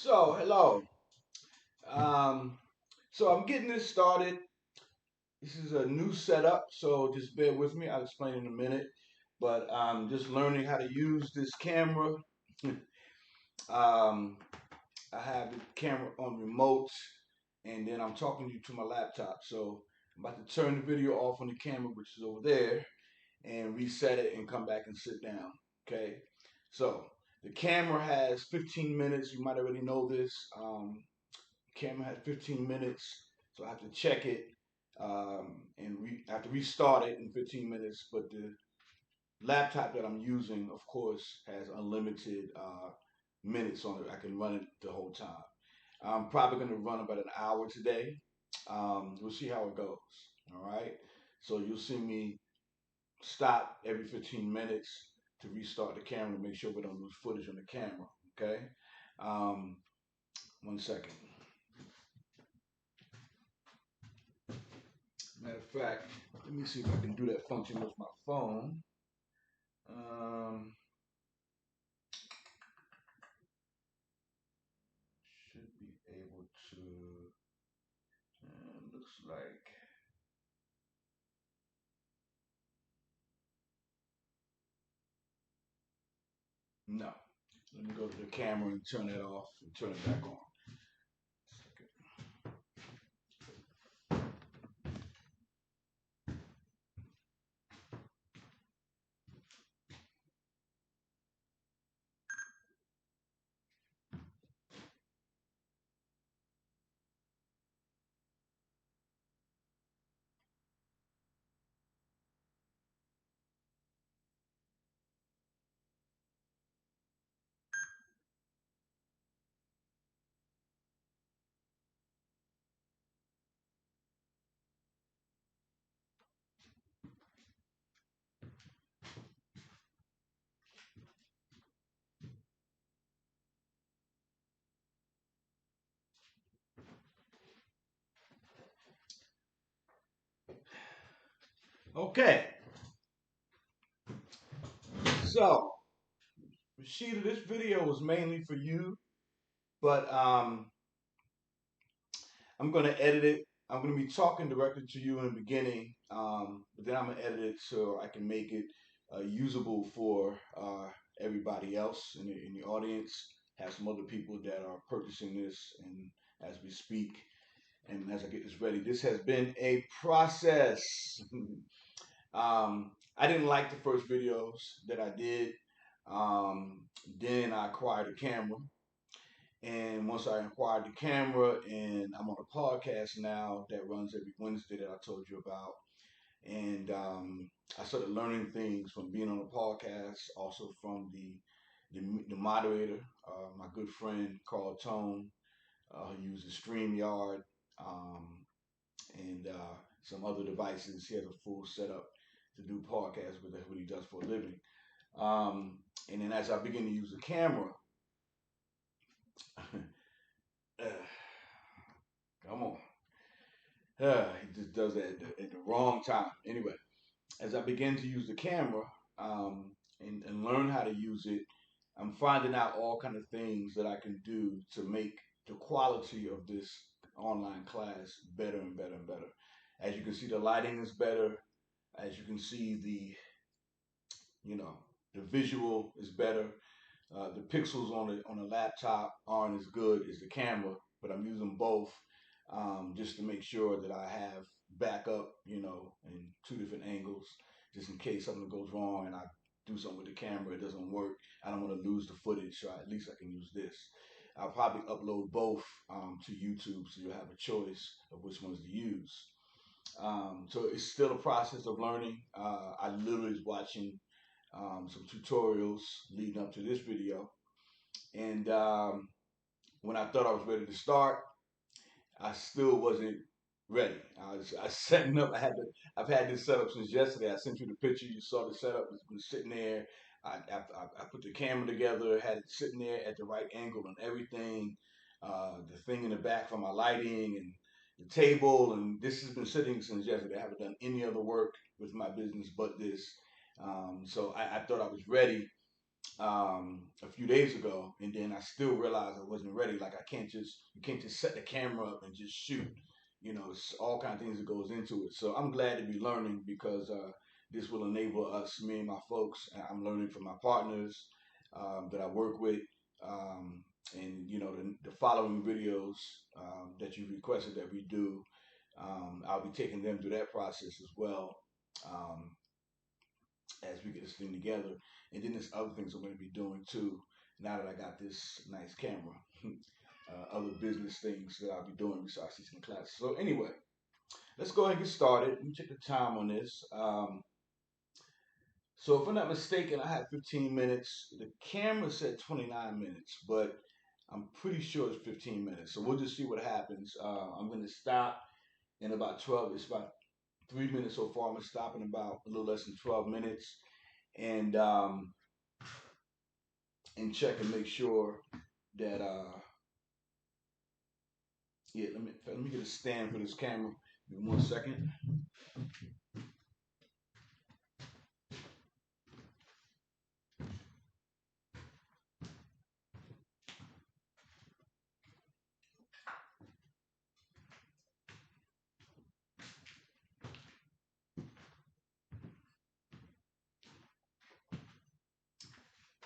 Hello. Um, I'm getting this started. This is a new setup, so just bear with me. I'll explain in a minute. But I'm just learning how to use this camera. um, I have the camera on remote, and then I'm talking to you to my laptop. So I'm about to turn the video off on the camera, which is over there, and reset it and come back and sit down. Okay. So the camera has 15 minutes. You might already know this. Camera had 15 minutes, so I have to check it and I have to restart it in 15 minutes. But the laptop that I'm using, of course, has unlimited minutes on it. I can run it the whole time. I'm probably going to run about an hour today. We'll see how it goes. All right. So you'll see me stop every 15 minutes to restart the camera to make sure we don't lose footage on the camera. Okay. Um, 1 second. Matter of fact, let me see if I can do that function with my phone. Um, should be able to. Looks like no. Let me go to the camera and turn it off and turn it back on. Okay, so Rashida, this video was mainly for you, but I'm going to edit it. I'm going to be talking directly to you in the beginning, but then I'm going to edit it so I can make it usable for everybody else in the audience. Have some other people that are purchasing this, and as we speak, and as I get this ready, this has been a process. I didn't like the first videos that I did. Um, then I acquired a camera. And once I acquired the camera, and I'm on a podcast now that runs every Wednesday that I told you about. And I started learning things from being on a podcast, also from the moderator, my good friend Carl Tone, who uses StreamYard um, and some other devices. He has a full setup to do podcasts with. That's what he does for a living. Um, and then as I begin to use the camera, come on. He just does that at the wrong time. Anyway, as I begin to use the camera and learn how to use it, I'm finding out all kind of things that I can do to make the quality of this online class better and better and better. As you can see, the lighting is better. As you can see, you know the visual is better. The pixels on the laptop aren't as good as the camera, but I'm using both just to make sure that I have backup, in two different angles, just in case something goes wrong and I do something with the camera, it doesn't work. I don't want to lose the footage, so at least I can use this. I'll probably upload both to YouTube, so you'll have a choice of which ones to use. So it's still a process of learning. I literally was watching some tutorials leading up to this video. And when I thought I was ready to start, I still wasn't ready. I was setting up. I've had this setup since yesterday. I sent you the picture. You saw the setup. It's been sitting there. I put the camera together, had it sitting there at the right angle and everything. The thing in the back for my lighting and the table. And this has been sitting since yesterday. I haven't done any other work with my business but this. So I thought I was ready. a few days ago, and then I still realized I wasn't ready. Like I can't just you can't just set the camera up and just shoot. You know, it's all kind of things that goes into it. So I'm glad to be learning because this will enable us, me and my folks. And I'm learning from my partners that I work with, um, and you know the following videos that you requested that we do. I'll be taking them through that process as well. Um, as we get this thing together. And then there's other things I'm going to be doing too. Now that I got this nice camera, other business things that I'll be doing besides teaching classes. So anyway, let's go ahead and get started. Let me check the time on this. So if I'm not mistaken, I had 15 minutes. The camera said 29 minutes, but I'm pretty sure it's 15 minutes. So we'll just see what happens. I'm going to stop in about 12. It's about 3 minutes so far. I'm going to stop in about a little less than 12 minutes. And check and make sure that yeah, let me get a stand for this camera. Give me 1 second.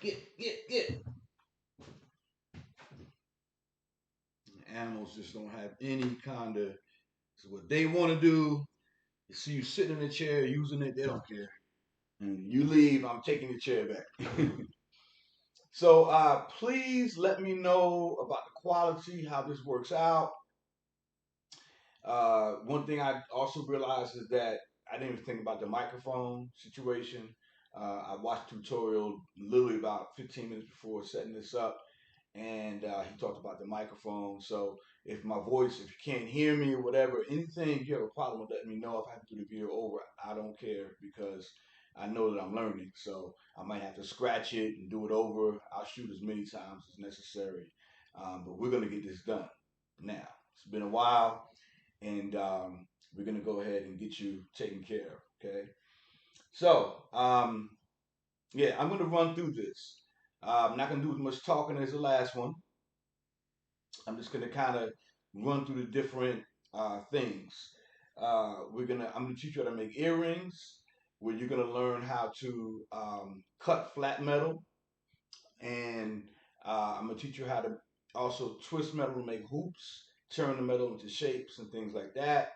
Get. Animals just don't have any kind of so what they want to do. You see you sitting in a chair using it, they don't care. And you leave, I'm taking the chair back. So please let me know about the quality, how this works out. One thing I also realized is that I didn't even think about the microphone situation. I watched a tutorial literally about 15 minutes before setting this up, and he talked about the microphone. So if my voice, if you can't hear me or whatever, anything, if you have a problem with letting me know if I have to do the video over, I don't care because I know that I'm learning. So I might have to scratch it and do it over. I'll shoot as many times as necessary. But we're going to get this done now. It's been a while and we're gonna go ahead and get you taken care of. Okay. So yeah, I'm gonna run through this. I'm not gonna do as much talking as the last one. I'm just gonna kind of run through the different things. I'm gonna teach you how to make earrings. Where you're gonna learn how to cut flat metal, and I'm gonna teach you how to also twist metal to make hoops, turn the metal into shapes and things like that.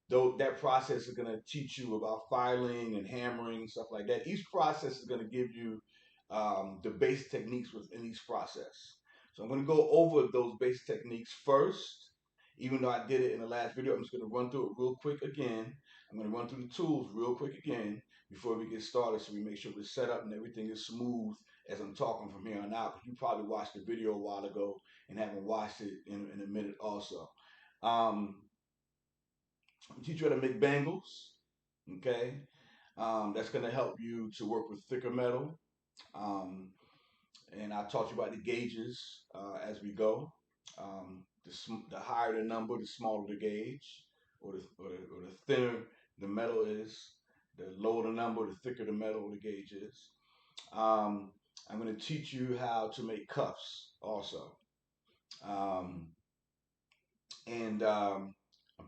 Though that process is going to teach you about filing and hammering, stuff like that. Each process is going to give you the base techniques within each process. So I'm going to go over those base techniques first. Even though I did it in the last video, I'm just going to run through it real quick again. I'm going to run through the tools real quick again before we get started so we make sure we're set up and everything is smooth as I'm talking from here on out. You probably watched the video a while ago and haven't watched it in a minute also. Um, teach you how to make bangles. Okay, that's going to help you to work with thicker metal. Um, and I taught you about the gauges as we go. The higher the number, the smaller the gauge, or the thinner the metal is. The lower the number, the thicker the metal the gauge is. Um, I'm going to teach you how to make cuffs also. Um, and I'm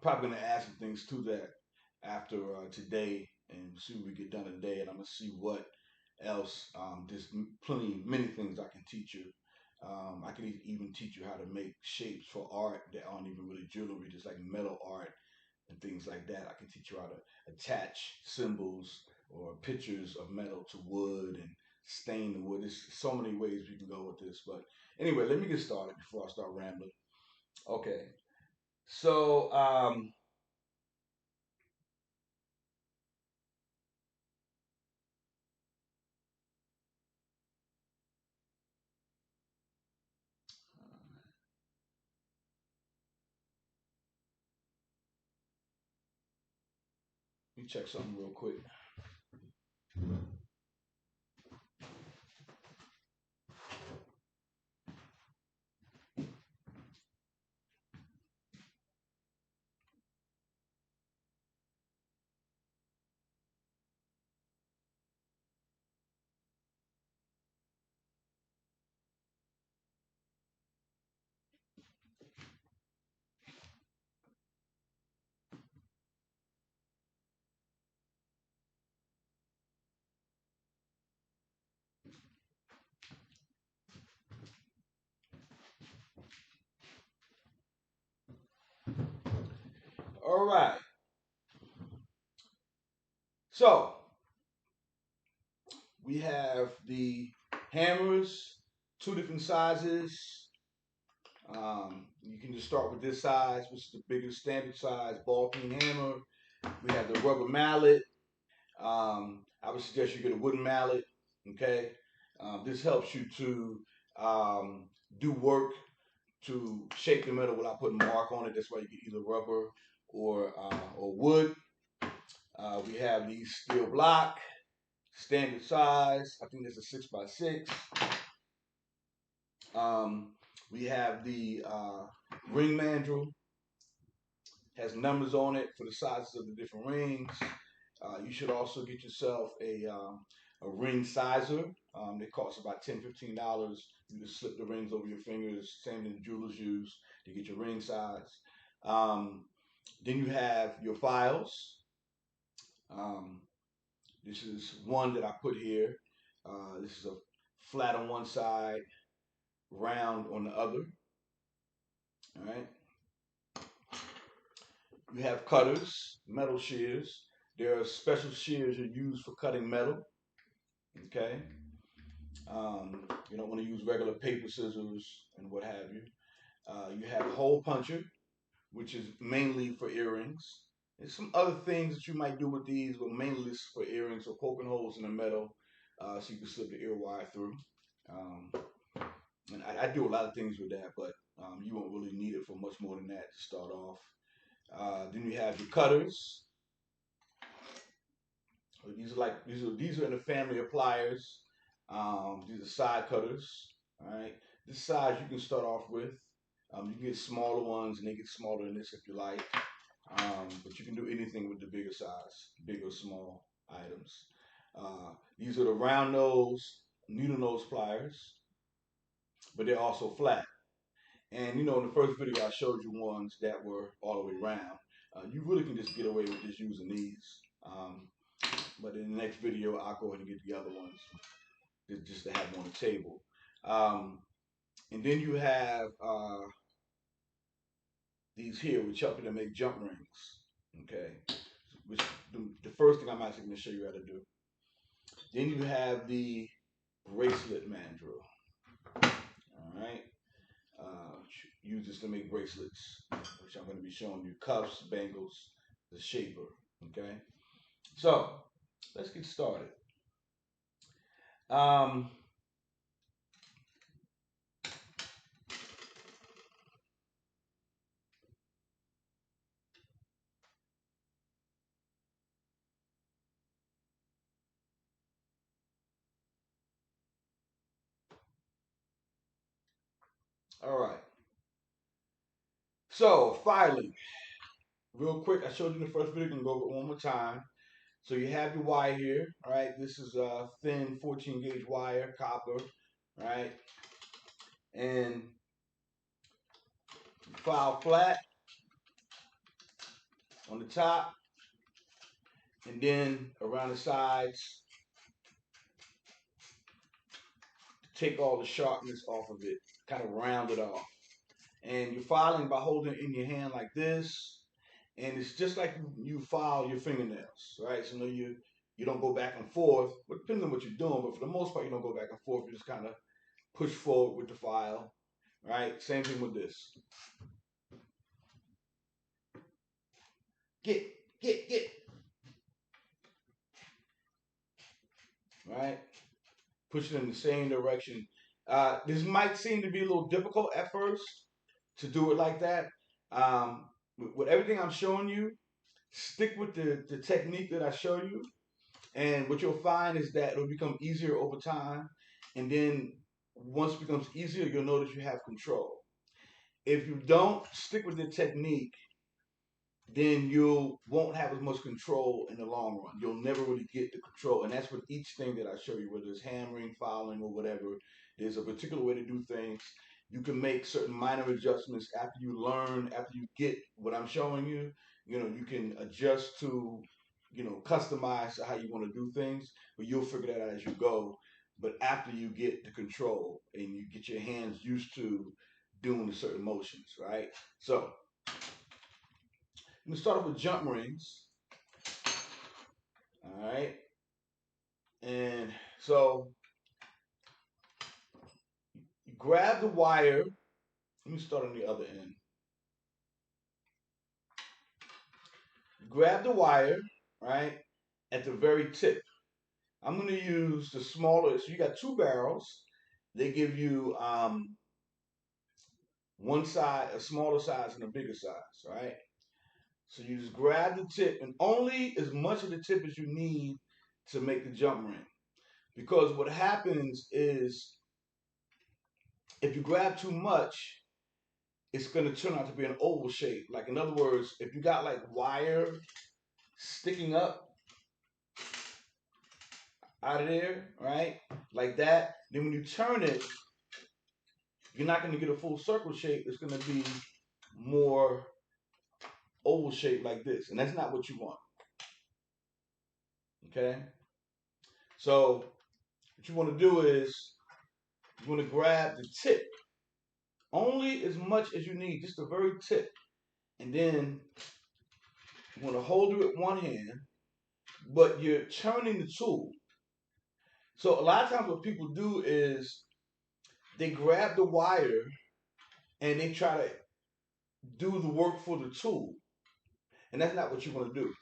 probably going to add some things to that after today and see what we get done today. And I'm going to see what else. There's many things I can teach you. I can even teach you how to make shapes for art that aren't even really jewelry, just like metal art and things like that. I can teach you how to attach symbols or pictures of metal to wood and stain the wood. There's so many ways we can go with this. But anyway, let me get started before I start rambling. Okay. So, let me check something real quick. All right. So we have the hammers, two different sizes. You can just start with this size, which is the biggest standard size ball peen hammer. We have the rubber mallet. I would suggest you get a wooden mallet. Okay, this helps you to do work to shape the metal without putting mark on it. That's why you get either rubber or wood. We have the steel block, standard size. I think that's a 6x6. Um, we have the ring mandrel, has numbers on it for the sizes of the different rings. You should also get yourself a ring sizer. They cost about $10-15. You can slip the rings over your fingers, same thing the jewelers use to get your ring size. Um, then you have your files. Um, this is one that I put here. This is a flat on one side, round on the other. All right. You have cutters, metal shears. There are special shears that are used for cutting metal. Okay. You don't want to use regular paper scissors and what have you. You have a hole puncher, which is mainly for earrings. There's some other things that you might do with these, but mainly this is for earrings, so poking holes in the metal so you can slip the ear wire through. Um, and I do a lot of things with that, but you won't really need it for much more than that to start off. Then you have your cutters. These are in the family of pliers. These are side cutters. All right. This size you can start off with. You can get smaller ones, and they get smaller than this if you like. But you can do anything with the bigger size, big or small items. These are the round nose, needle nose pliers, but they're also flat. And you know, in the first video, I showed you ones that were all the way round. You really can just get away with just using these. But in the next video, I'll go ahead and get the other ones just to have them on the table. Um, and then you have these here, which help you to make jump rings. Okay, which the first thing I'm actually going to show you how to do. Then you have the bracelet mandrel. All right, use this to make bracelets, which I'm going to be showing you cuffs, bangles, the shaper. Okay, so let's get started. Um, all right. So filing, real quick. I showed you in the first video. I'm gonna go over it one more time. So you have your wire here. All right. This is a thin 14 gauge wire, copper. All right. And file flat on the top, and then around the sides. Take all the sharpness off of it, kind of round it off. And you're filing by holding it in your hand like this. And it's just like you file your fingernails, right? So you don't go back and forth, but depending on what you're doing, but for the most part, you don't go back and forth. You just kind of push forward with the file, right? Same thing with this. Get, get, right? Push it in the same direction. This might seem to be a little difficult at first to do it like that. With everything I'm showing you, stick with the technique that I show you. And what you'll find is that it'll become easier over time. And then once it becomes easier, you'll notice you have control. If you don't stick with the technique, then you won't have as much control in the long run. You'll never really get the control. And that's with each thing that I show you, whether it's hammering, filing, or whatever. There's a particular way to do things. You can make certain minor adjustments after you learn, after you get what I'm showing you. You know, you can adjust to, customize how you want to do things, but you'll figure that out as you go. But after you get the control and you get your hands used to doing the certain motions, right? So I'm gonna start off with jump rings. All right, and so you grab the wire. Let me start on the other end. You grab the wire, right, at the very tip. I'm gonna use the smaller. So you got two barrels. They give you one side, a smaller size and a bigger size, right? So you just grab the tip and only as much of the tip as you need to make the jump ring. Because what happens is if you grab too much, it's going to turn out to be an oval shape. Like in other words, if you got like wire sticking up out of there, right? Like that, then when you turn it, you're not going to get a full circle shape. It's going to be more oval shape like this. And that's not what you want. Okay? So what you want to do is you want to grab the tip only as much as you need, just the very tip. And then you want to hold it with one hand, but you're turning the tool. So a lot of times what people do is they grab the wire and they try to do the work for the tool. And that's not what you want to do.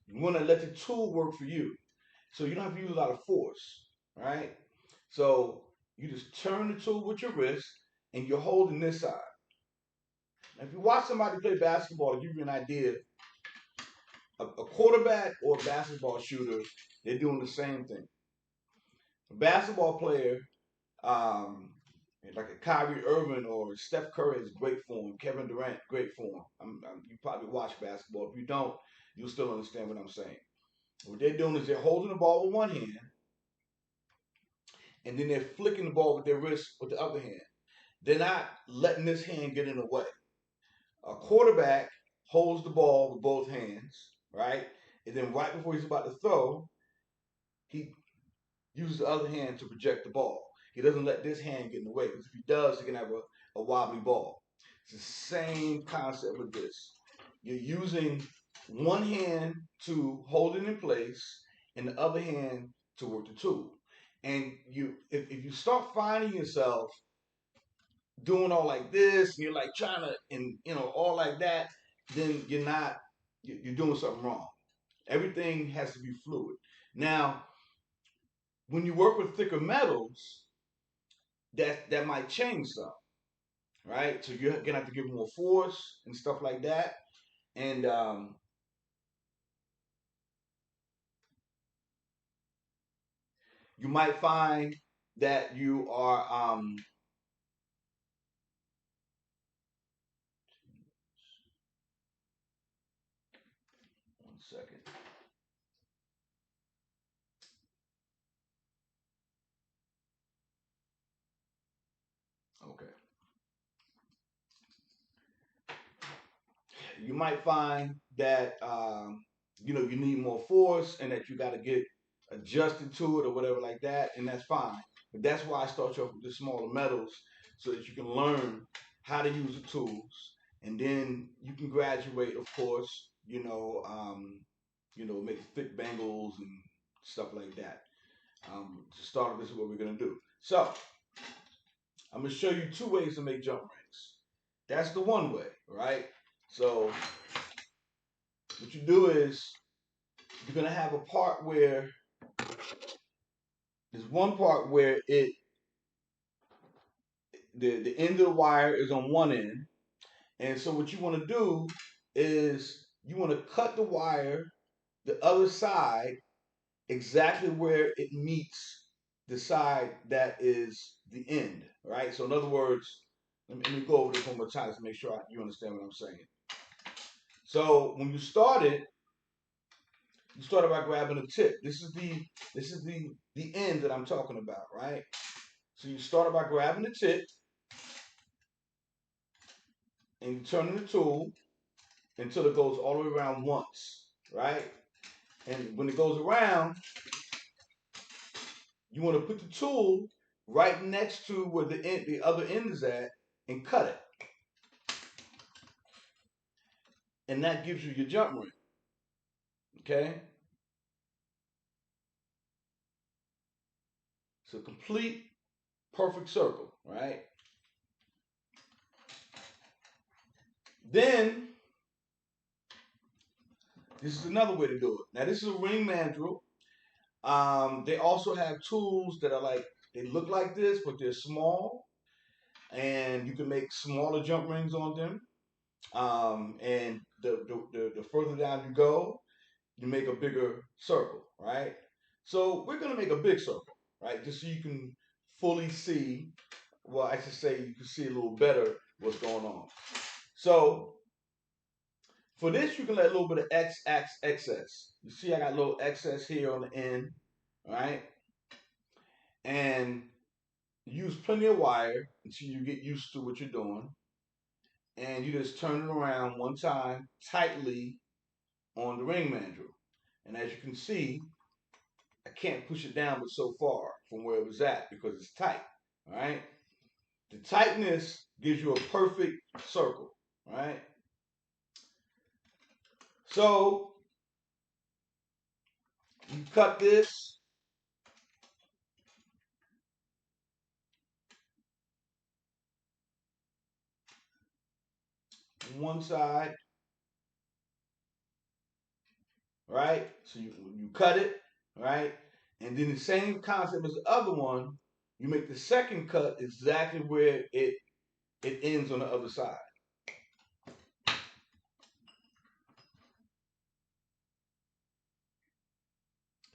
You want to let the tool work for you. So you don't have to use a lot of force, right? So you just turn the tool with your wrist and you're holding this side. Now, if you watch somebody play basketball to give you an idea, a quarterback or a basketball shooter, they're doing the same thing. A basketball player, um, like a Kyrie Irving or Steph Curry is great form. Kevin Durant, great form. You probably watch basketball. If you don't, you'll still understand what I'm saying. What they're doing is they're holding the ball with one hand, and then they're flicking the ball with their wrist with the other hand. They're not letting this hand get in the way. A quarterback holds the ball with both hands, right? And then right before he's about to throw, he uses the other hand to project the ball. He doesn't let this hand get in the way because if he does, he can have a wobbly ball. It's the same concept with this. You're using one hand to hold it in place and the other hand to work the tool. And if you start finding yourself doing all like this, and you're like trying to, and all like that, then you're doing something wrong. Everything has to be fluid. Now, when you work with thicker metals, that might change some, right? So you're gonna have to give more force and stuff like that. And you might find that you are 1 second. Okay. You might find that you need more force and that you got to get adjusted to it or whatever like that, and that's fine. But that's why I start you off with the smaller metals so that you can learn how to use the tools, and then you can graduate, of course. Make thick bangles and stuff like that. To start, this is what we're gonna do. So I'm gonna show you two ways to make jump rings. That's the one way, right? So what you do is you're gonna have a part where there's one part where the end of the wire is on one end, and so what you want to do is you want to cut the wire the other side exactly where it meets the side that is the end, right? So in other words, let me go over this one more time to make sure you understand what I'm saying. So when you started by grabbing the tip. This is the end that I'm talking about, right? So you started by grabbing the tip and you turning the tool until it goes all the way around once, right? And when it goes around, you want to put the tool right next to where the other end is at and cut it. and that gives you your jump ring. Okay, it's a complete perfect circle, right? Then this is another way to do it. Now this is a ring mandrel. They also have tools that are like they look like this, but they're small, and you can make smaller jump rings on them. And the further down you go, you make a bigger circle, right? So we're gonna make a big circle, right? Just so you can fully see. Well, I should say you can see a little better what's going on. So for this, you can let a little bit of excess. You see, I got a little excess here on the end, right? And use plenty of wire until you get used to what you're doing. And you just turn it around one time tightly on the ring mandrel. And as you can see, I can't push it down but so far from where it was at because it's tight. All right. The tightness gives you a perfect circle. Right. So you cut this on one side, right? So you cut it, right? And then the same concept as the other one, you make the second cut exactly where it ends on the other side.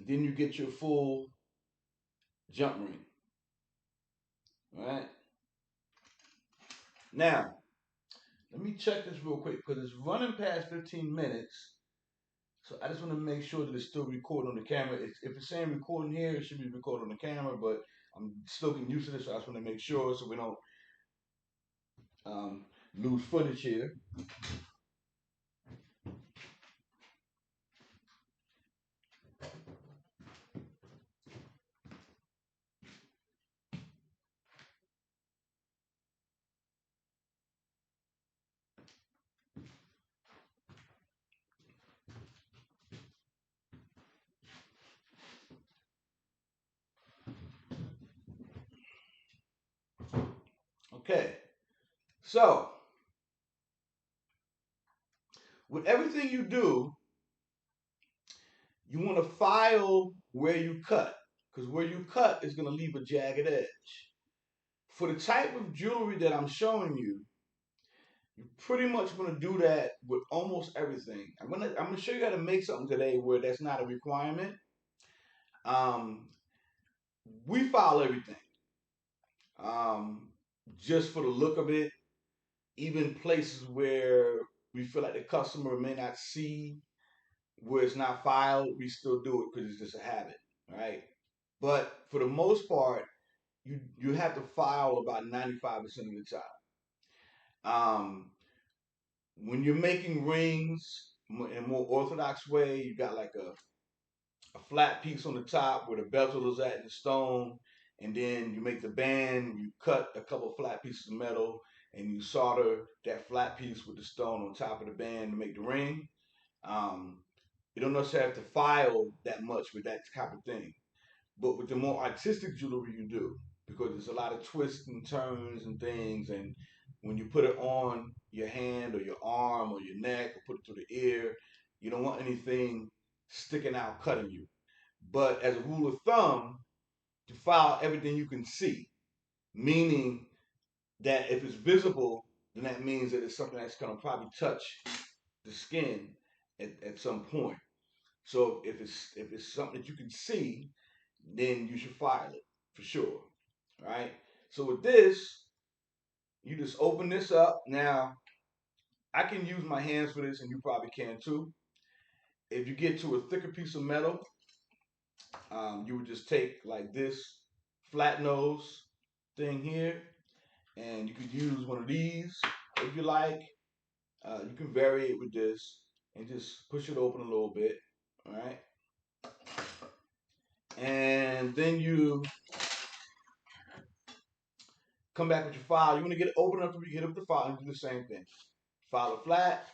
And then you get your full jump ring. Right? Now, let me check this real quick because it's running past 15 minutes. So I just want to make sure that it's still recording on the camera. If it's saying recording here, it should be recorded on the camera, but I'm still getting used to this, so I just want to make sure so we don't um, lose footage here. Okay, so with everything you do, you want to file where you cut because where you cut is going to leave a jagged edge. For the type of jewelry that I'm showing you, you pretty much going to do that with almost everything. I'm gonna show you how to make something today where that's not a requirement. Um, we file everything um, just for the look of it. Even places where we feel like the customer may not see where it's not filed, we still do it because it's just a habit, right? But for the most part, you have to file about 95% of the time. When you're making rings in a more orthodox way, you got like a flat piece on the top where the bezel is at in the stone, and then you make the band, you cut a couple of flat pieces of metal, and you solder that flat piece with the stone on top of the band to make the ring. Um, you don't necessarily have to file that much with that type of thing. But with the more artistic jewelry, you do because there's a lot of twists and turns and things. And when you put it on your hand or your arm or your neck or put it through the ear, you don't want anything sticking out, cutting you. But as a rule of thumb, to file everything you can see, meaning that if it's visible, then that means that it's something that's going to probably touch the skin at some point. So if it's something that you can see, then you should file it for sure. Right? So with this, you just open this up. Now, I can use my hands for this, and you probably can too. If you get to a thicker piece of metal, you would just take like this flat nose thing here, and you could use one of these if you like. You can vary it with this and just push it open a little bit. All right. And then you come back with your file. You want to get it open enough to hit up the file and do the same thing. File it flat,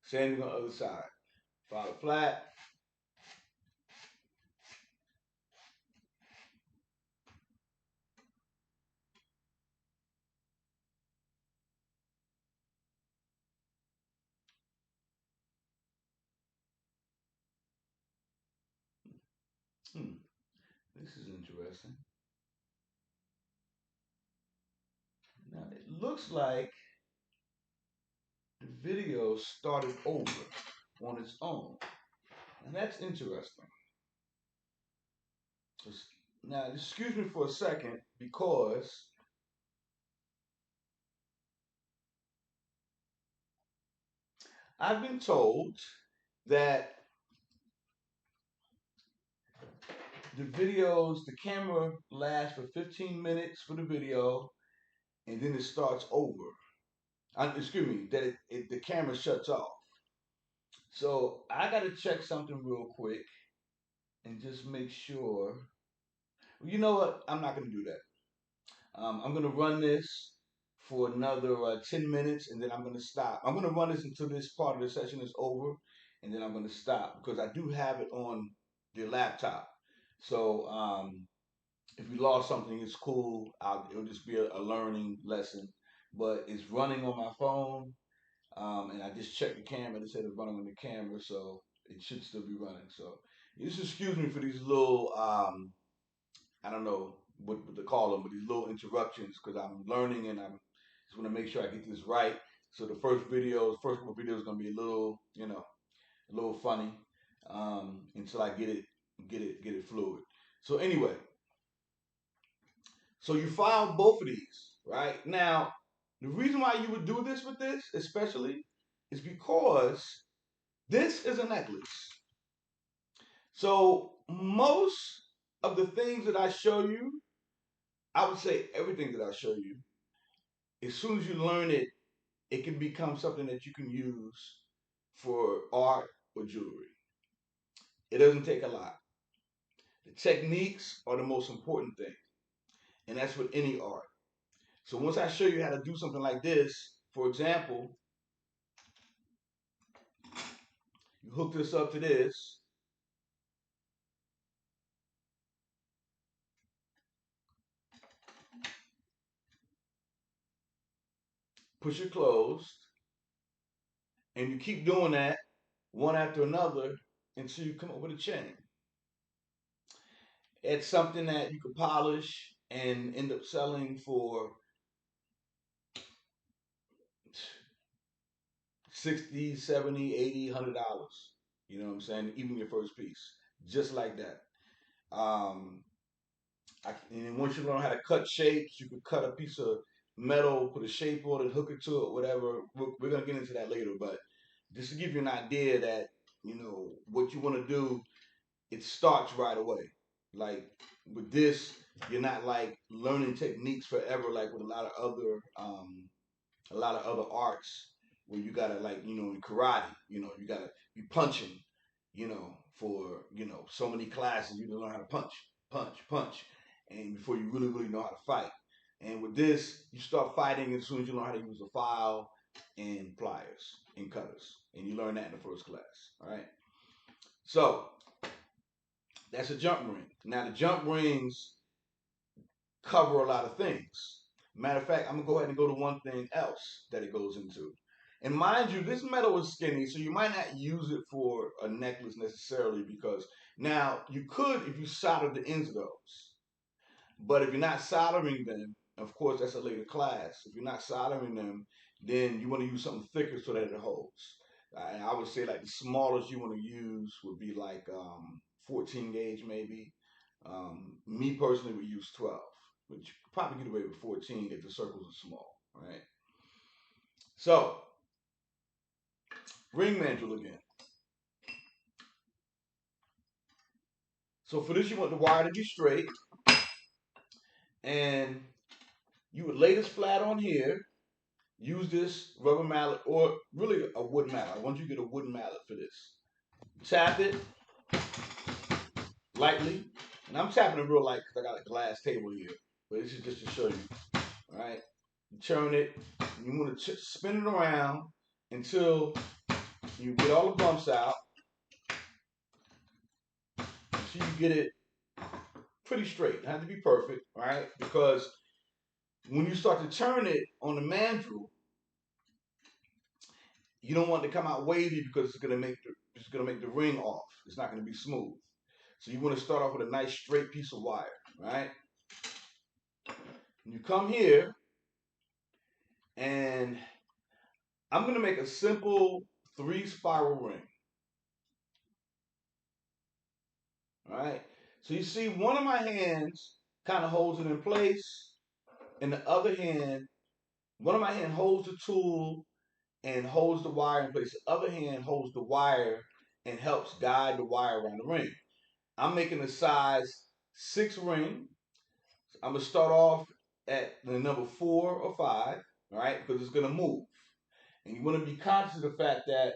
Same thing on the other side. Follow flat. Hmm, this is interesting. Now it looks like the video started over on its own. And that's interesting. Now, excuse me for a second because I've been told that the camera lasts for 15 minutes for the video and then it starts over. Excuse me, that the camera shuts off. So I got to check something real quick and just make sure. You know what? I'm not going to do that. I'm going to run this for another 10 minutes and then I'm going to stop. I'm going to run this until this part of the session is over and then I'm going to stop because I do have it on the laptop. So if we lost something, it's cool. It'll just be a learning lesson. But it's running on my phone and I just checked the camera. It said it's running on the camera, so it should still be running. So just excuse me for these little I don't know what to call them, but these little interruptions because I'm learning and I'm just want to make sure I get this right. So the first couple videos, gonna be a little, a little funny until I get it fluid. So anyway, so you file both of these, right? Now, the reason why you would do this with this, especially, is because this is a necklace. So most of the things that I show you, I would say everything that I show you, as soon as you learn it, it can become something that you can use for art or jewelry. It doesn't take a lot. The techniques are the most important thing, and that's with any art. So once I show you how to do something like this, for example, you hook this up to this, push it closed, and you keep doing that one after another until you come up with a chain. It's something that you could polish and end up selling for 60, 70, 80, $100. You know what I'm saying? Even your first piece. Just like that. Um, and then once you learn how to cut shapes, you could cut a piece of metal, put a shape on it, hook it to it, whatever. We're gonna get into that later, but just to give you an idea that what you want to do, it starts right away. Like with this, you're not like learning techniques forever, like with a lot of other arts where you gotta like in karate, you gotta be punching, for so many classes you to learn how to punch, and before you really know how to fight. And with this, you start fighting as soon as you learn how to use a file and pliers and cutters, and you learn that in the first class. All right. So that's a jump ring. Now the jump rings cover a lot of things. Matter of fact, I'm gonna go ahead and go to one thing else that it goes into. And mind you, this metal is skinny, so you might not use it for a necklace necessarily because now you could if you solder the ends of those. But if you're not soldering them, of course that's a later class. If you're not soldering them, then you want to use something thicker so that it holds. And I would say like the smallest you want to use would be like 14 gauge maybe. Me personally would use 12, but you could probably get away with 14 if the circles are small, right? So, ring mandrel again. So for this, you want the wire to be straight, and you would lay this flat on here. Use this rubber mallet, or really a wood mallet. I want you to get a wooden mallet for this. Tap it lightly, and I'm tapping it real light because I got a glass table here. But this is just to show you. All right, turn it. You want to spin it around until You get all the bumps out. So you get it pretty straight. It has to be perfect, right? Because when you start to turn it on the mandrel, you don't want it to come out wavy because it's gonna make the ring off. It's not gonna be smooth. So you want to start off with a nice straight piece of wire, right? And you come here, and I'm gonna make a simple 3-spiral ring. All right. So you see, one of my hands kind of holds it in place, and the other hand, one of my hand holds the tool and holds the wire in place. The other hand holds the wire and helps guide the wire around the ring. I'm making a size 6 ring. I'm gonna start off at the number 4 or 5, all right, because it's gonna move, and you want to be conscious of the fact that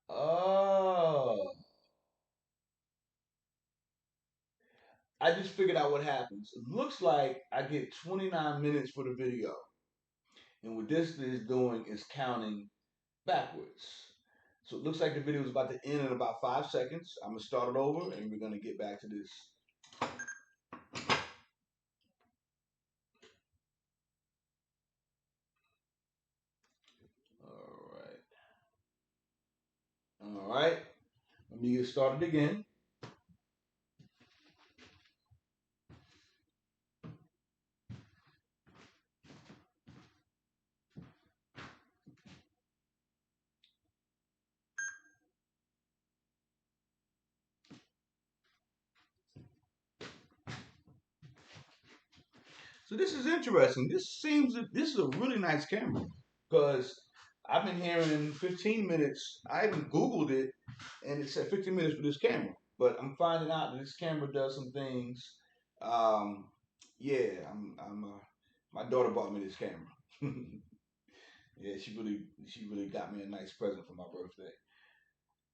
oh, I just figured out what happens. It looks like I get 29 minutes for the video, and what this is doing is counting backwards. So it looks like the video is about to end in about 5 seconds. I'm gonna start it over, and we're gonna get back to this. All right. All right. Let me get started again. So this is interesting. This is a really nice camera because I've been hearing 15 minutes. I even Googled it, and it said 15 minutes for this camera. But I'm finding out that this camera does some things. Um, yeah, my daughter bought me this camera. Yeah, she really got me a nice present for my birthday.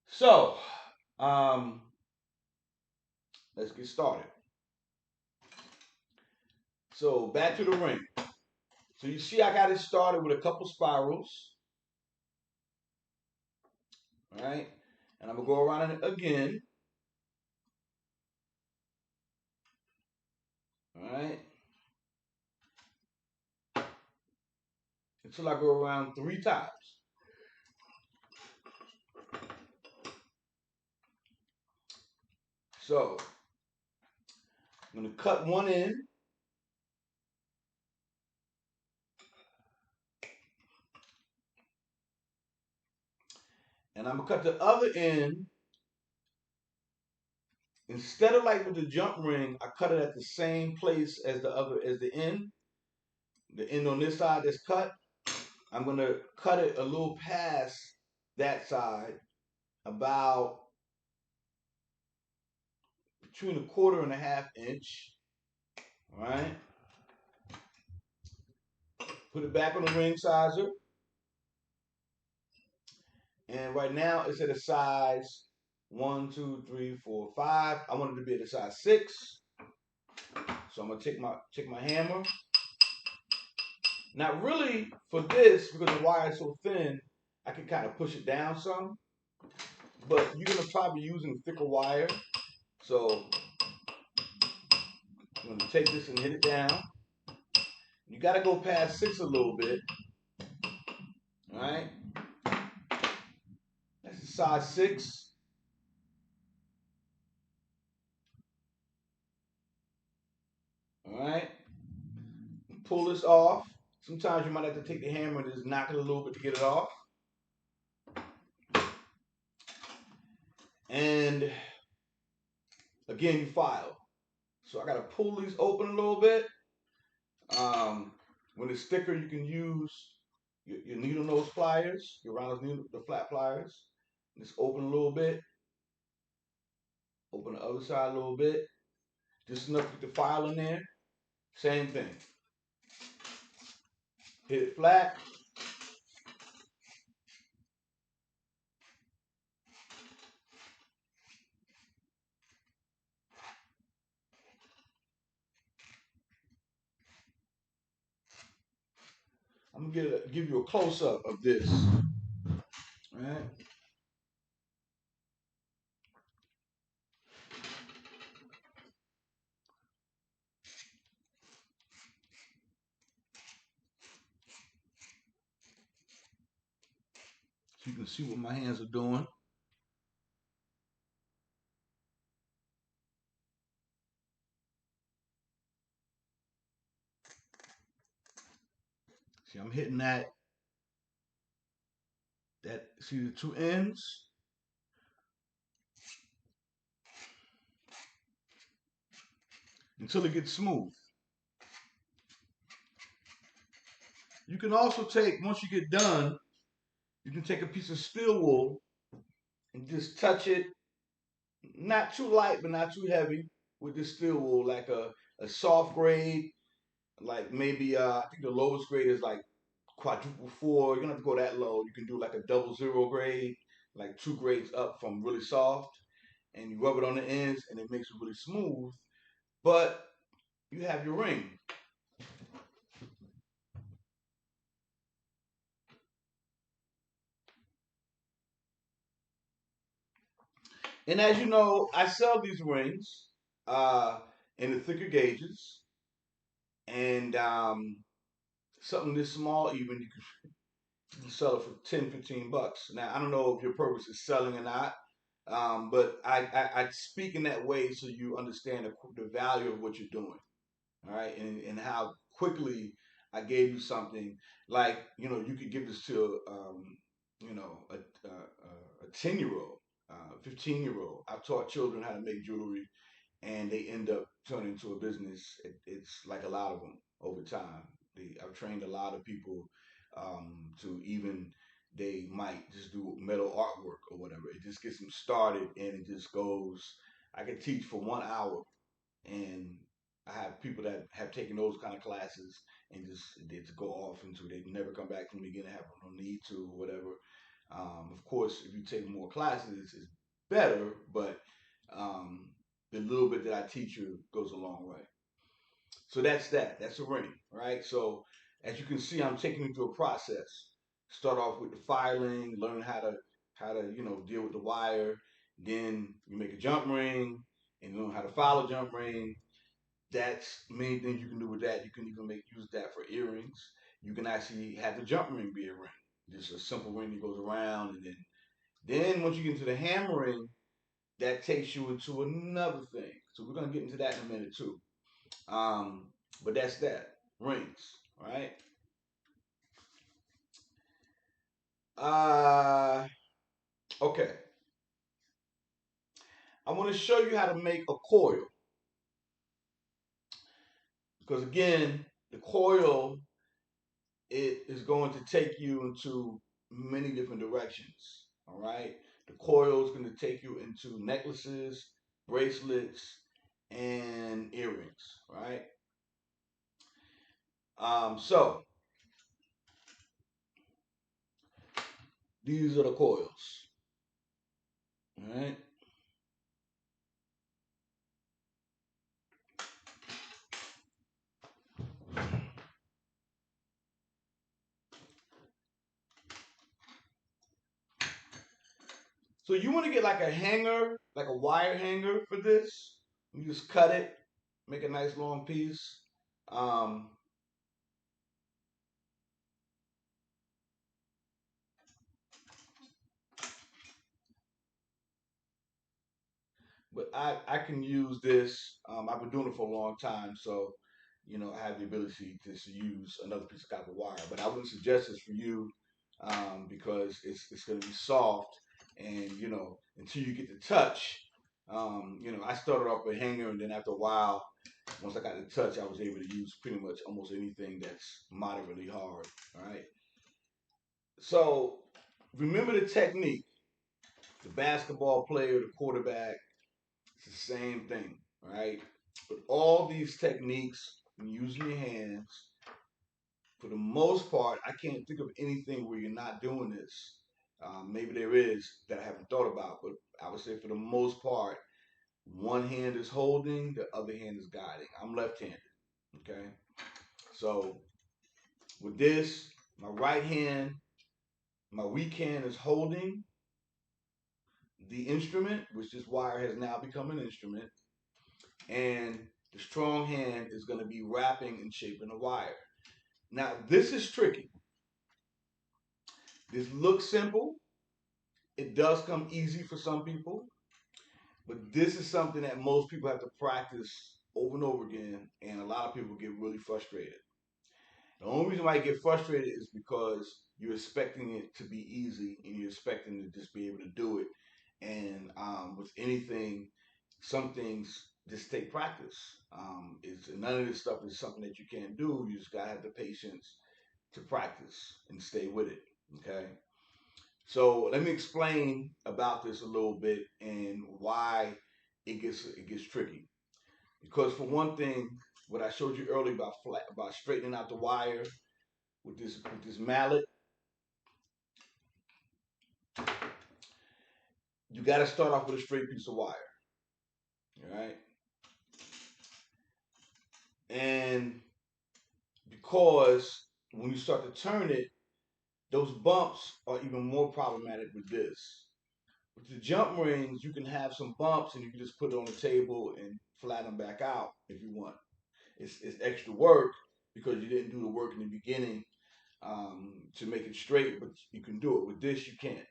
So, um, let's get started. So back to the ring. So you see, I got it started with a couple spirals, right? And I'm gonna go around it again, all right? Until I go around 3 times. So I'm gonna cut one end, and I'm gonna cut the other end. Instead of like with the jump ring, I cut it at the same place as the end. The end on this side that's cut. I'm gonna cut it a little past that side, about between 1/4 and 1/2 inch. All right. Put it back on the ring sizer. And right now it's at a size 1, 2, 3, 4, 5. I want it to be at a size 6. So I'm gonna take my hammer. Now really for this, because the wire is so thin, I can kind of push it down some. But you're gonna probably be using thicker wire. So I'm gonna take this and hit it down. You gotta go past 6 a little bit. Alright? That's a size 6. Alright? Pull this off. Sometimes you might have to take the hammer and just knock it a little bit to get it off. And again, you file. So I gotta pull these open a little bit. When it's thicker, you can use your needle nose pliers, your round needle, the flat pliers. Just open a little bit. Open the other side a little bit. Just enough to get the file in there. Same thing. Hit it flat. give you a close up of this. All right. So you can see what my hands are doing. See, I'm hitting that. See the two ends until it gets smooth. You can also take, once you get done, you can take a piece of steel wool and just touch it, not too light but not too heavy, with this steel wool, like a soft grade, like maybe I think the lowest grade is like quadruple four. You don't have to go that low. You can do like a double zero grade, like two grades up from really soft, and you rub it on the ends, and it makes it really smooth. But you have your ring. And as you know, I sell these rings uh, in the thicker gauges, and something this small, even you can sell it for 10, $15. Now, I don't know if your purpose is selling or not, but I speak in that way so you understand the value of what you're doing, all right, and how quickly I gave you something like, you could give this to, a 10-year-old, 15-year-old. I've taught children how to make jewelry, and they end up turning into a business. It's like a lot of them over time. I've trained a lot of people to even they might just do metal artwork or whatever. It just gets them started, and it just goes. I can teach for 1 hour, and I have people that have taken those kind of classes and just they just go off into they never come back from the beginning, have no need to or whatever. Of course, if you take more classes, it's better, but um, the little bit that I teach you goes a long way. So that's that. That's a ring, right? So as you can see, I'm taking you through a process. Start off with the filing, learn how to deal with the wire. Then you make a jump ring and learn how to file a jump ring. That's many things you can do with that. You can even use that for earrings. You can actually have the jump ring be a ring, just a simple ring that goes around, and then once you get into the hammering, that takes you into another thing. So we're gonna get into that in a minute too. Um, but that's that rings, right? Uh, okay. I want to show you how to make a coil because again, the coil it is going to take you into many different directions. All right, the coil is going to take you into necklaces, bracelets, and earrings. Right. So these are the coils. All right. So you want to get like a hanger, like a wire hanger for this. You just cut it, make a nice long piece. Um, but I can use this. I've been doing it for a long time, so I have the ability to use another piece of copper wire. But I wouldn't suggest this for you because it's going to be soft, and until you get the touch, I started off with hanger, and then after a while, once I got the touch, I was able to use pretty much almost anything that's moderately hard. All right. So remember the technique. The basketball player, the quarterback, it's the same thing, right? But all these techniques, when using your hands, for the most part, I can't think of anything where you're not doing this. Maybe there is that I haven't thought about, but I would say for the most part, one hand is holding, the other hand is guiding. I'm left-handed, okay? So with this, My right hand, my weak hand is holding the instrument, which this wire has now become an instrument, and the strong hand is going to be wrapping and shaping the wire. Now, this is tricky. This looks simple. It does come easy for some people, but this is something that most people have to practice over and over again, and a lot of people get really frustrated. The only reason why you get frustrated is because you're expecting it to be easy and you're expecting to just be able to do it. And with anything, some things just take practice. It's none of this stuff is something that you can't do. You just gotta have the patience to practice and stay with it. Okay. So let me explain about this a little bit and why it gets tricky. Because for one thing, what I showed you earlier about straightening out the wire with this mallet, you got to start off with a straight piece of wire. All right, and because when you start to turn it, those bumps are even more problematic with this. With the jump rings, you can have some bumps and you can just put it on the table and flatten them back out if you want. It's extra work because you didn't do the work in the beginning to make it straight, but you can do it. With this, you can't.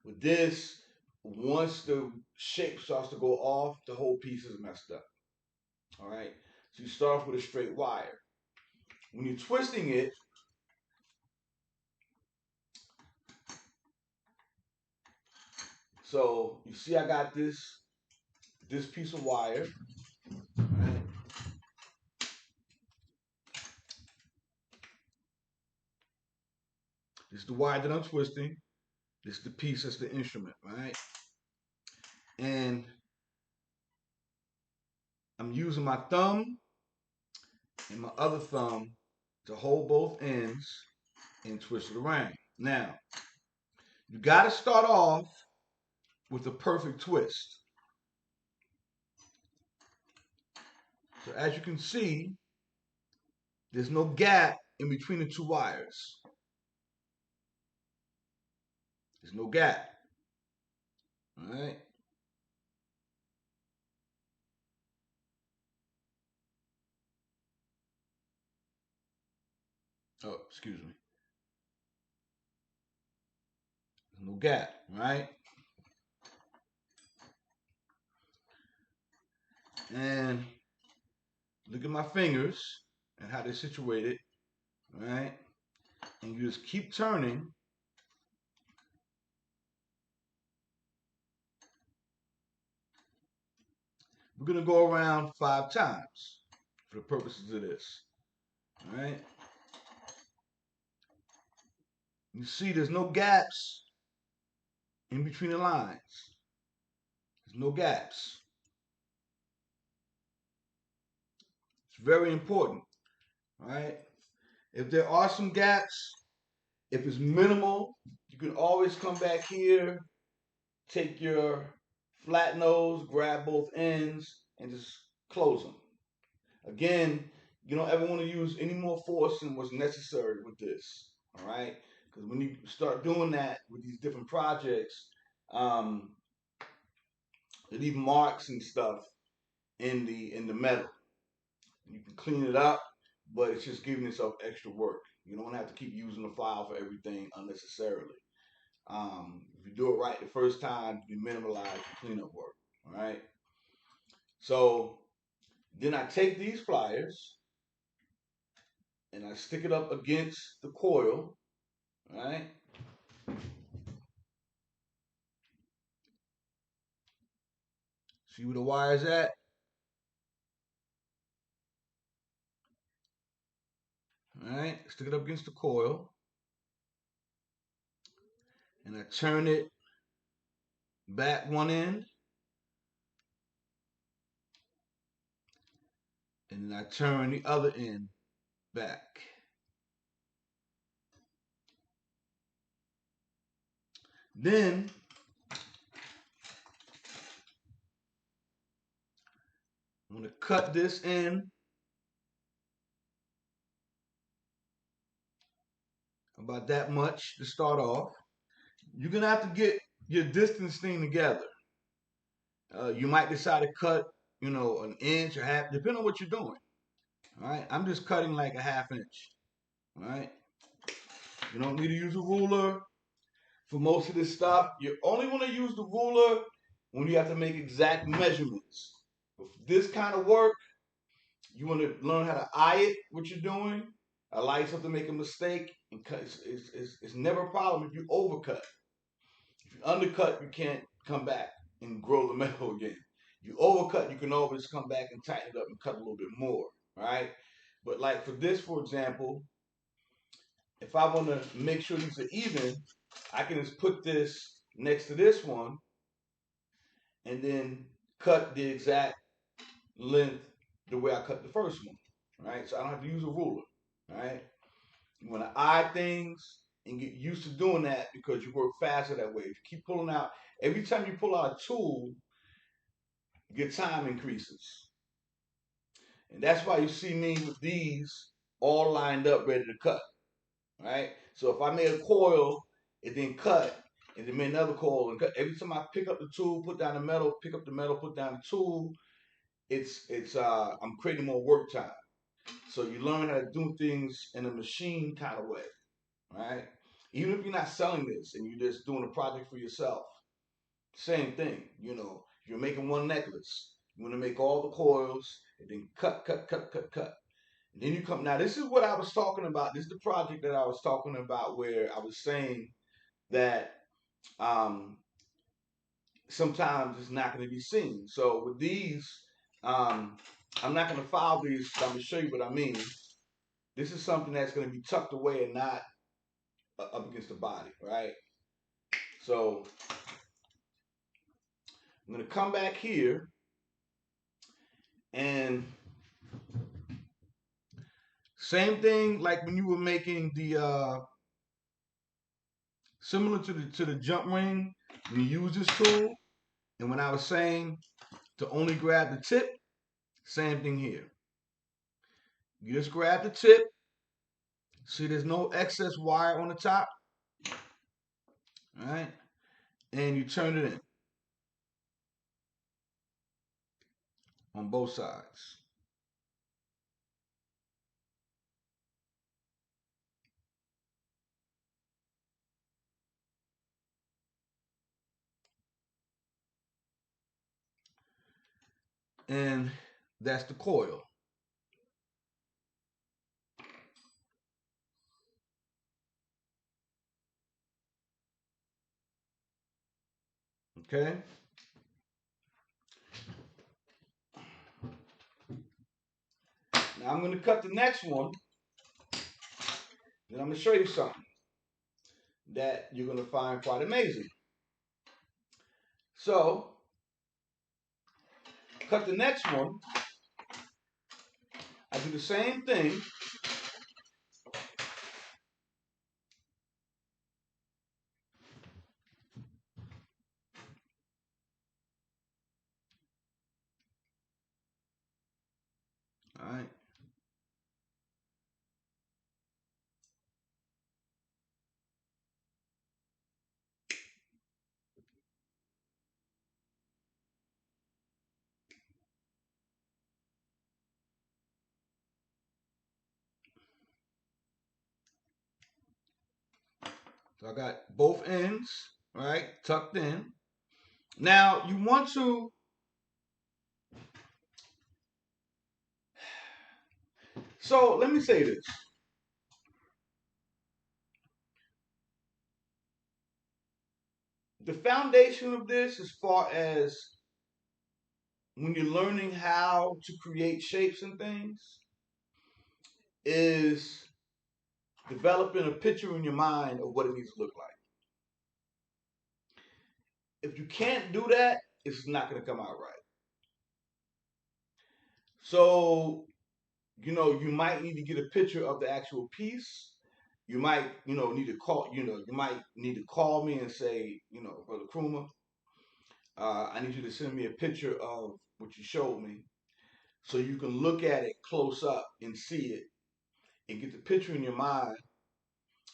With this, once the shape starts to go off, the whole piece is messed up. All right. So you start off with a straight wire. When you're twisting it, so you see I got this piece of wire. Right? This is the wire that I'm twisting. This is the piece that's the instrument, right? And I'm using my thumb and my other thumb to hold both ends and twist it around. Now, you got to start off with a perfect twist. So as you can see, there's no gap in between the two wires. There's no gap. All right. Oh, excuse me. There's no gap, right? And look at my fingers and how they're situated, right? And you just keep turning. We're gonna go around 5 times for the purposes of this. All right. You see, there's no gaps in between the lines. There's no gaps. It's very important. All right. If there are some gaps, if it's minimal, you can always come back here, take your flat nose, grab both ends, and just close them. Again, you don't ever want to use any more force than what's necessary with this. All right, because when you start doing that with these different projects, um, they leave marks and stuff in the metal. You can clean it up, but it's just giving yourself extra work. You don't have to keep using the file for everything unnecessarily. If you do it right the first time, you minimize the cleanup work. All right. So then I take these pliers and I stick it up against the coil. All right. See where the wire's at. All right. Stick it up against the coil, and I turn it back one end, and then I turn the other end back. Then I'm going to cut this in about that much to start off. You're gonna have to get your distance thing together. You might decide to cut, an inch or half, depending on what you're doing. All right, I'm just cutting like a half inch. All right, you don't need to use a ruler for most of this stuff. You only want to use the ruler when you have to make exact measurements. With this kind of work, you want to learn how to eye it, what you're doing. Allow yourself to make a mistake. And cut. It's never a problem if you overcut. If you undercut, you can't come back and grow the metal again. If you overcut, you can always come back and tighten it up and cut a little bit more, right? But like for this, for example, if I want to make sure these are even, I can just put this next to this one and then cut the exact length the way I cut the first one, right? So I don't have to use a ruler, right? You want to eye things and get used to doing that because you work faster that way. If you keep pulling out, every time you pull out a tool, your time increases. And that's why you see me with these all lined up, ready to cut, right? So if I made a coil, it then cut, and then made another coil and cut. Every time I pick up the tool, put down the metal, pick up the metal, put down the tool, I'm creating more work time. So you learn how to do things in a machine kind of way, right? Even if you're not selling this and you're just doing a project for yourself, same thing. You're making one necklace. You want to make all the coils and then cut, cut, cut, cut, cut. And then you come. Now, this is what I was talking about. This is the project that I was talking about where I was saying that um, sometimes it's not going to be seen. So with these, um, I'm not going to file these. I'm going to show you what I mean. This is something that's going to be tucked away and not up against the body, right? So I'm going to come back here and same thing like when you were making the similar to the jump ring when you use this tool, and when I was saying to only grab the tip, same thing here. You just grab the tip. See, there's no excess wire on the top, all right? And you turn it in on both sides. And that's the coil. Okay? Now I'm going to cut the next one, and I'm going to show you something that you're going to find quite amazing. So, cut the next one. I do the same thing. All right. So I got both ends, right, tucked in. Now you want to, so let me say this. The foundation of this, as far as when you're learning how to create shapes and things, is developing a picture in your mind of what it needs to look like. If you can't do that, it's not going to come out right. So, you might need to get a picture of the actual piece. You might, need to call, you might need to call me and say, Brother Kruma, I need you to send me a picture of what you showed me so you can look at it close up and see it and get the picture in your mind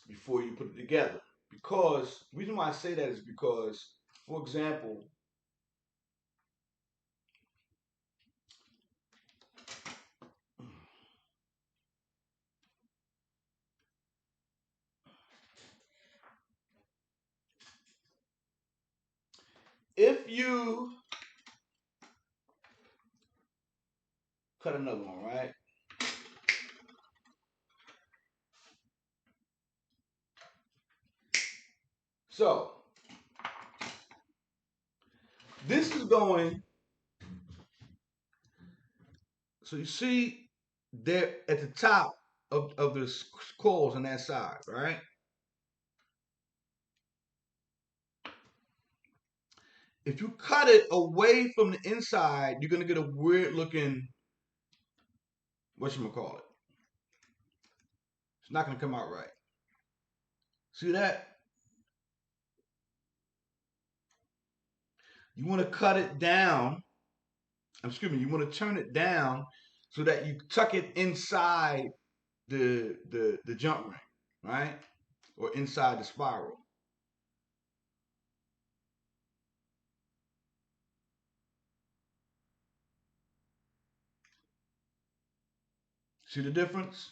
before you put it together. Because the reason why I say that is because, for example, if you cut another one, right? So this is going. So you see, there at the top of the coils on that side, right? If you cut it away from the inside, you're gonna get a weird looking whatchamacallit. It's not gonna come out right. See that? You want to cut it down. Excuse me. You want to turn it down so that you tuck it inside the jump ring, right? Or inside the spiral. See the difference?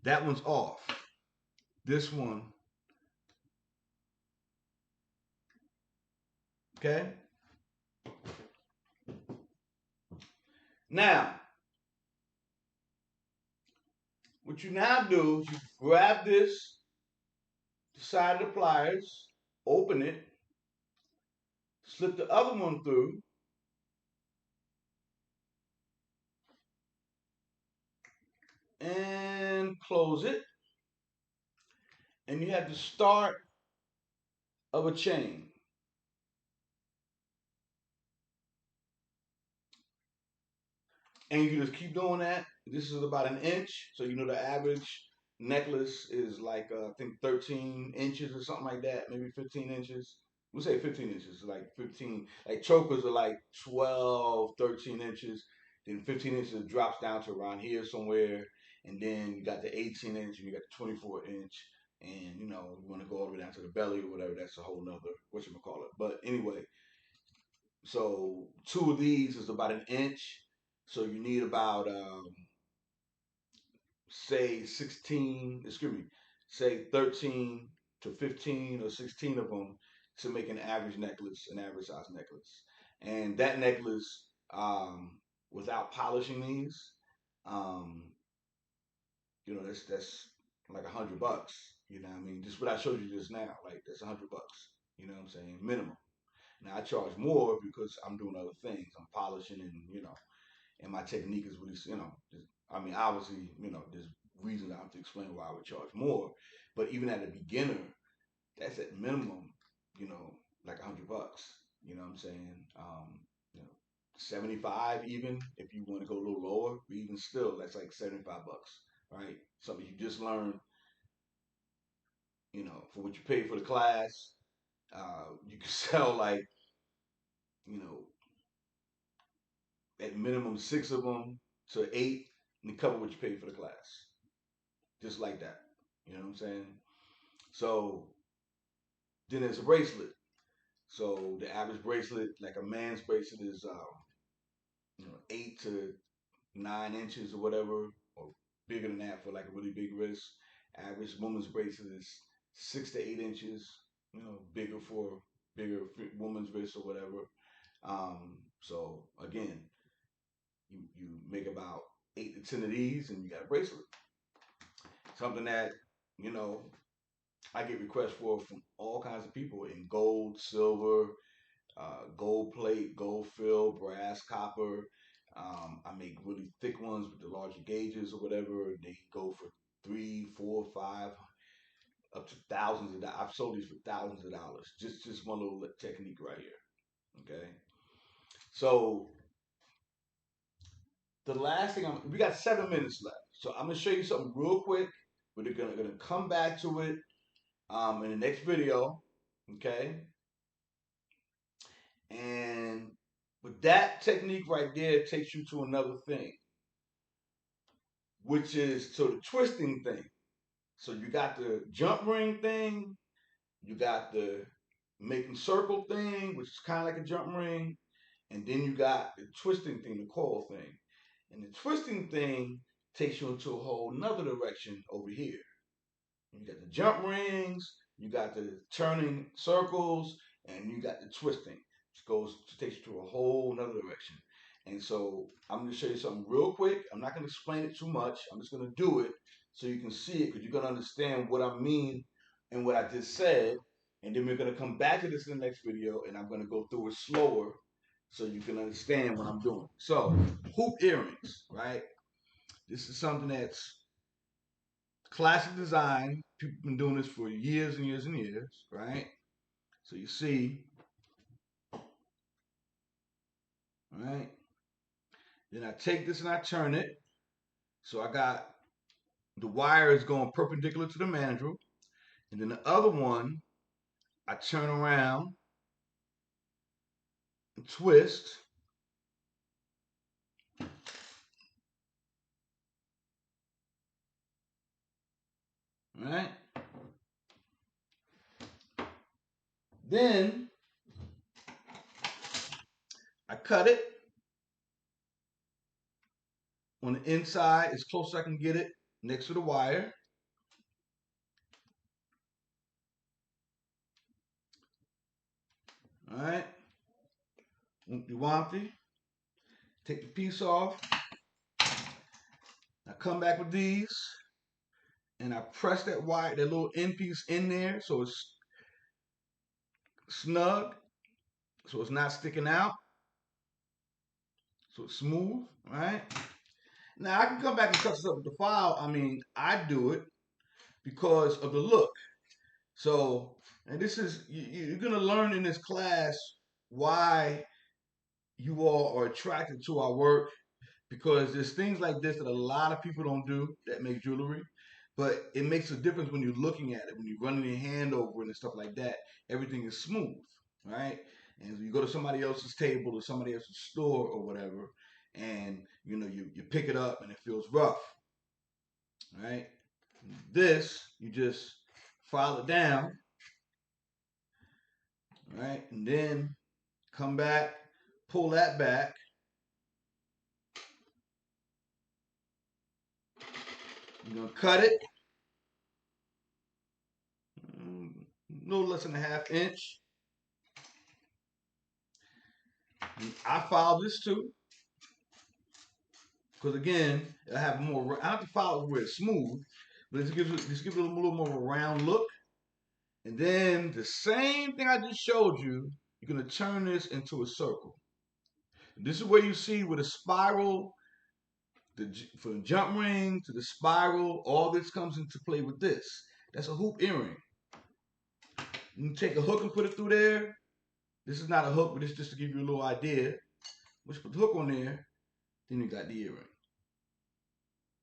That one's off. This one, okay? Now, what you now do is you grab this side of the pliers, open it, slip the other one through, and close it. And you have the start of a chain. And you just keep doing that. This is about an inch, so you know the average necklace is like I think 13 inches or something like that, maybe 15 inches. We'll say 15 inches, like 15. Like chokers are like 12, 13 inches. Then 15 inches drops down to around here somewhere, and then you got the 18 inch and you got the 24 inch, and you want to go all the way down to the belly or whatever. That's a whole nother whatchamacallit. But anyway, so two of these is about an inch. So you need about say 16, excuse me, say 13 to 15 or 16 of them to make an average necklace, an average size necklace. And that necklace, without polishing these, um, that's like $100. You know what I mean? Just what I showed you just now, like that's $100. You know what I'm saying? Minimum. Now I charge more because I'm doing other things. I'm polishing and my technique is really, I mean, obviously, there's reasons I have to explain why I would charge more. But even at a beginner, that's at minimum, like $100. You know what I'm saying? You know, 75 even if you want to go a little lower, but even still, that's like $75, right? Something you just learned, for what you pay for the class. You can sell like, you know, at minimum six of them to eight and cover what you pay for the class. Just like that. You know what I'm saying? So then there's a bracelet. So the average bracelet, like a man's bracelet, is 8 to 9 inches or whatever, or bigger than that for like a really big wrist. Average woman's bracelet is 6 to 8 inches. Bigger for bigger woman's wrist or whatever. So again, you make about 8 to 10 of these, and you got a bracelet. Something that you know I get requests for from all kinds of people in gold, silver, gold plate, gold fill, brass, copper. I make really thick ones with the larger gauges or whatever. They go for three, four, five, up to thousands of dollars. I've sold these for thousands of dollars. Just one little technique right here. Okay. So the last thing we got 7 minutes left. So I'm gonna show you something real quick. We're gonna come back to it in the next video. Okay. And but that technique right there takes you to another thing. which is so the twisting thing. So you got the jump ring thing, you got the making circle thing, which is kind of like a jump ring, and then you got the twisting thing, the coil thing. And the twisting thing takes you into a whole nother direction over here. You got the jump rings, you got the turning circles, and you got the twisting, which goes to takes you to a whole nother direction. And so I'm going to show you something real quick. I'm not going to explain it too much. I'm just going to do it so you can see it because you're going to understand what I mean and what I just said. And then we're going to come back to this in the next video, and I'm going to go through it slower so you can understand what I'm doing. So hoop earrings, right? This is something that's classic design. People have been doing this for years and years and years, right? So you see, right? Then I take this and I turn it. So I got the wire is going perpendicular to the mandrel. And then the other one, I turn around and twist. Right? Then I cut it on the inside as close as I can get it next to the wire. All right. Wumpty Wumpty. Take the piece off. I come back with these and I press that wire, that little end piece in there so it's snug, so it's not sticking out, so it's smooth, right? Now I can come back and touch this up with the file. I mean, I do it because of the look. So, and this is, you're gonna learn in this class why you all are attracted to our work because there's things like this that a lot of people don't do that make jewelry. But it makes a difference when you're looking at it, when you're running your hand over it and stuff like that. Everything is smooth, right? And you go to somebody else's table or somebody else's store or whatever, and you pick it up and it feels rough, right? This you just file it down, right, and then come back, pull that back. You're gonna cut it no less than a half inch. I file this too. Because again, I have more. I have to file it where it's smooth, but this gives it a little more of a round look. And then the same thing I just showed you, you're gonna turn this into a circle. This is where you see with a spiral, from the jump ring to the spiral, all this comes into play with this. That's a hoop earring. You take a hook and put it through there. This is not a hook, but it's just to give you a little idea. Once you put the hook on there, then you got the earring.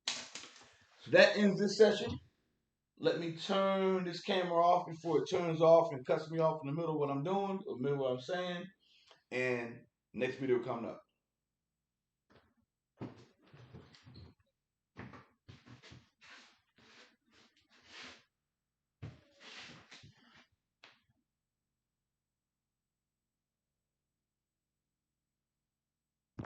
So that ends this session. Let me turn this camera off before it turns off and cuts me off in the middle of what I'm doing, or the middle of what I'm saying. And next video coming up.